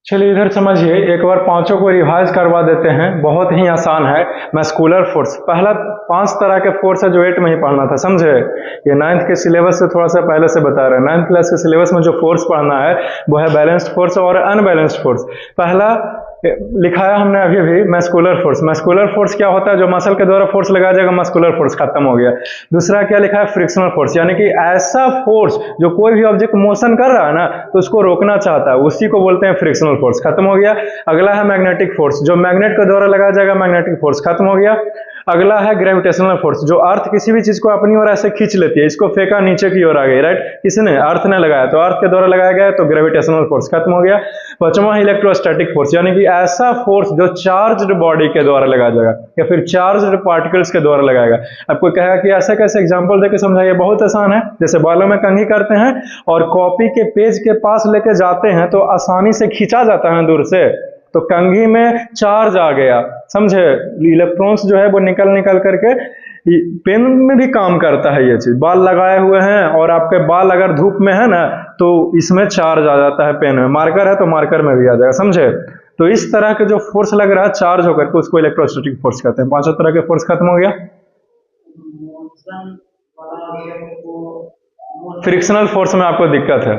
चलिए इधर समझिए, एक बार पांचों को रिवाइज करवा देते हैं। बहुत ही आसान है। मस्कुलर फोर्स, पहला 5 तरह के फोर्स है जो 8 में ही पढ़ना था, समझे। ये 9th के सिलेबस से थोड़ा सा पहले से बता रहे हैं। 9th क्लास के सिलेबस में जो फोर्स पढ़ना है वो है बैलेंस्ड फोर्स और अनबैलेंस्ड फोर्स। पहला लिखाया हमने अभी भी मस्कुलर फोर्स। मस्कुलर फोर्स क्या होता है? जो मसल के द्वारा फोर्स लगाया जाएगा, मस्कुलर फोर्स, खत्म हो गया। दूसरा क्या लिखा है? फ्रिक्शनल फोर्स, यानी कि ऐसा फोर्स जो कोई भी ऑब्जेक्ट मोशन कर रहा है ना तो उसको रोकना चाहता है, उसी को बोलते हैं फ्रिक्शनल फोर्स, खत्म हो गया। अगला है मैग्नेटिक फोर्स, जो मैग्नेट के द्वारा लगाया जाएगा, मैग्नेटिक फोर्स, खत्म हो गया। अगला है ग्रेविटेशनल फोर्स, जो अर्थ किसी भी चीज को अपनी ओर ऐसे खींच लेती है, इसको फेंका नीचे की ओर आ गई, राइट, किसने? अर्थ ने लगाया, तो अर्थ के द्वारा लगाया गया तो ग्रेविटेशनल फोर्स, खत्म हो गया। पांचवा है इलेक्ट्रोस्टैटिक फोर्स, यानी कि ऐसा फोर्स जो चार्ज्ड बॉडी के द्वारा लगाया जाएगा या फिर चार्ज्ड पार्टिकल्स के द्वारा लगाएगा। आपको कहेगा कि ऐसे कैसे एग्जांपल देके समझाइए। बहुत आसान है। जैसे बालों में कंघी करते हैं और कॉपी के पेज के पास लेके जाते हैं तो आसानी से खींचा जाता है दूर से, तो कंघी में चार्ज आ गया, समझे। इलेक्ट्रॉन्स जो है वो निकल निकल करके पेन में भी काम करता है ये चीज। बाल लगाए हुए हैं और आपके बाल अगर धूप में है ना तो इसमें चार्ज आ जाता है, पेन में। मार्कर है तो मार्कर में भी आ जाएगा, समझे। तो इस तरह के जो फोर्स लग रहा है चार्ज होकर के, उसको इलेक्ट्रोस्टैटिक फोर्स कहते हैं। पांचों तरह के फोर्स खत्म हो गया। फ्रिक्शनल फोर्स में आपको दिक्कत है।